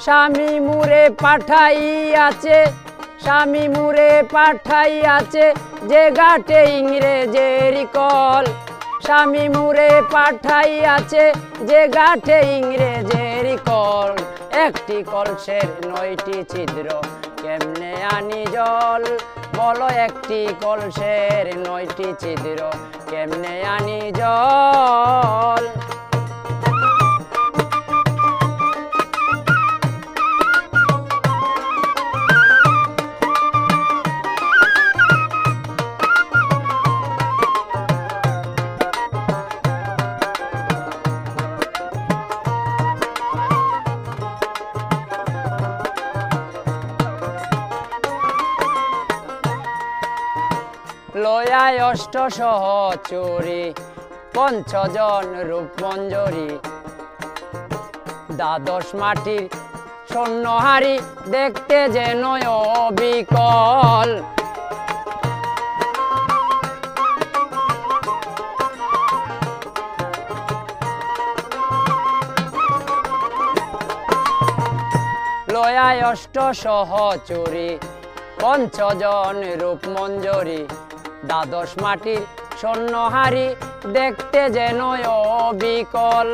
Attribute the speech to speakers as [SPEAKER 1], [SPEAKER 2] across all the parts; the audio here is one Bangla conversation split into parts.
[SPEAKER 1] স্বামী মুরে পাঠাইয়াছে, স্বামী মুরে পাঠাইয়াছে যে ঘাটে ইংরেজের কল। স্বামী মুরে পাঠাইয়াছে যে ঘাটে ইংরেজের কল। একটি কলসের 9টি ছিদ্র কেমনে আনি জল, বলো একটি কলসের 9টি ছিদ্র কেমনে আনি জল। লয়ায় 8 সহচরী, 5 জন রূপমঞ্জরী, দ্বাদশ মাটির স্বর্ণহারি দেখতে যেন অবিকল। লয়ায় 8 সহচরী, 5 জন রূপমঞ্জরী, দ্বাদশ মাটির স্বর্ণহারি দেখতে যেন অবিকল।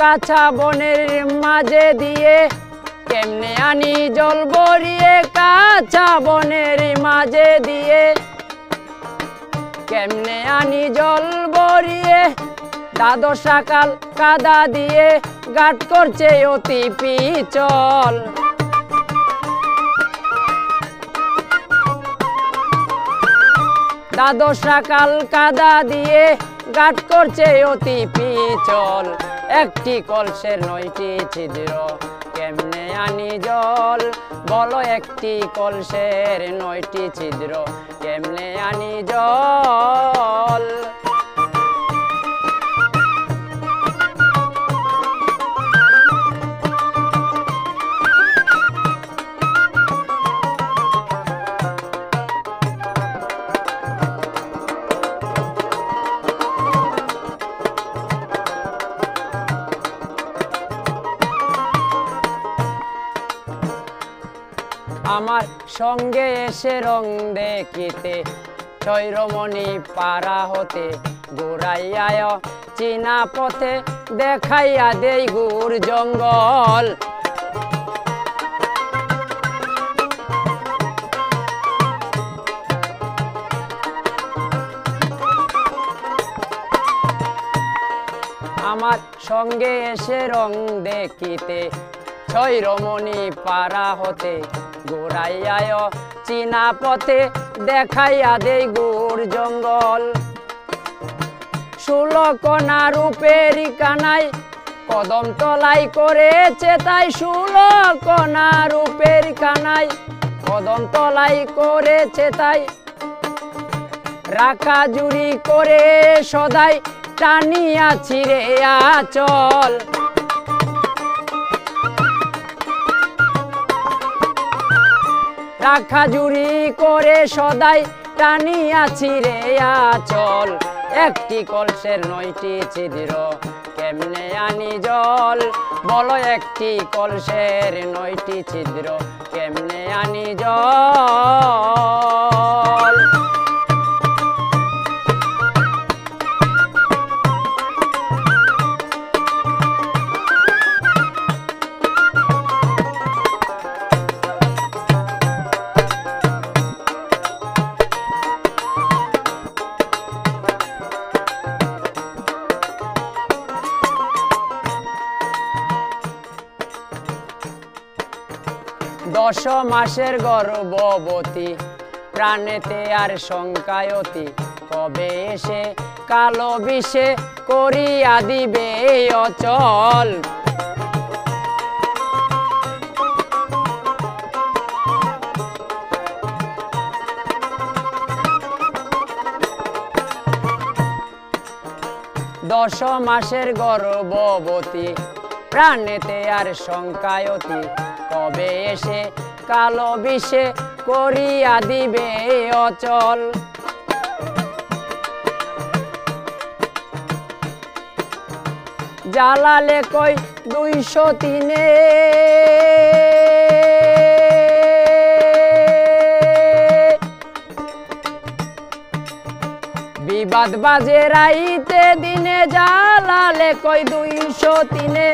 [SPEAKER 1] কাঁচা বনের মাঝে দিয়ে কেমনে আনি জল ভরিয়ে, কাঁচা বনের মাঝে দিয়ে কেমনে আনি জল ভরিয়ে। দ্বাদশ সকাল কাদা দিয়ে ঘাট করছে অতি পিচল। দ্বাদশ সকাল কাদা দিয়ে ঘাট করছে অতি পিচল। একটি কলসের 9টি ছিদ্র কেমনে আনি জল, বলো একটি কলসের 9টি ছিদ্র কেমনে আনি জল। আমার সঙ্গে এসে রং দেখিতে, ছৈরমণি পাড়া হতে ঘুরাইয়া চীনা পথে দেখাইয়া দেই গুড় জঙ্গল। আমার সঙ্গে এসে রং দেখিতে, ছৈরমণি পাড়া হতে ঘুরাইয়া চীনা পথে দেখাইয়া দেই গুড় জঙ্গল। 16 কণা রূপের কানাই কদম তলাই করেছে তাই, 16 কণা রূপের কানাই কদম তলাই করেছে তাই। রাখা জুড়ি করে সদাই টানিয়াছি রে আচল। রাখা জুড়ি করে সদাই টানিয়াছি রে আচল। একটি কলসের 9টি ছিদ্র কেমনে আনি জল, বলো একটি কলসের 9টি ছিদ্র কেমনে আনি জল। দশ মাসের গর্ভবতী, প্রাণেতে আর শঙ্কায়তী, কবে এসে কালো বিষে করিয়া দিবে অচল। দশ মাসের গর্ভবতী, প্রাণেতে আর শঙ্কায়তী, কবে এসে কালো বিষে করিয়া দিবে অচল। জ্বালালে কই 203-এ বিবাদ বাজে রাইতে দিনে জ্বালালে কই 203-এ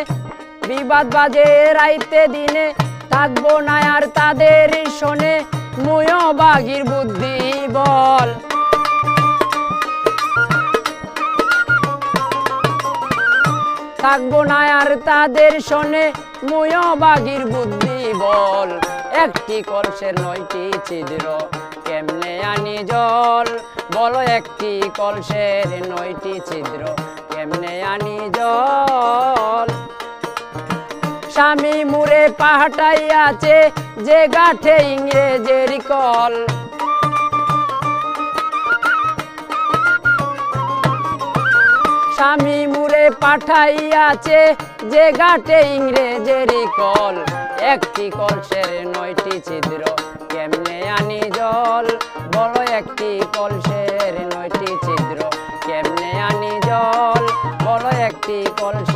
[SPEAKER 1] বিবাদ বাজে রাইতে দিনে থাকবো না আর তাদের শোনে মুয়ো বাগির বুদ্ধি বল থাকবো না আর তাদের শোনে মুয়ো বাগির বুদ্ধি বল একটি কলসের 9টি ছিদ্র কেমনে আনি জল বলো একটি কলসের 9টি ছিদ্র কেমনে আনি জল স্বামী মুরে পাঠাইয়াছে যে গাঠে ইংরেজের কল স্বামী মুরে পাঠাইয়াছে যে গাঠে ইংরেজের কল একটি কলসের 9টি ছিদ্র কেমনে আনি জল বলো একটি কলসের 9টি ছিদ্র কেমনে আনি জল বলো একটি কলসের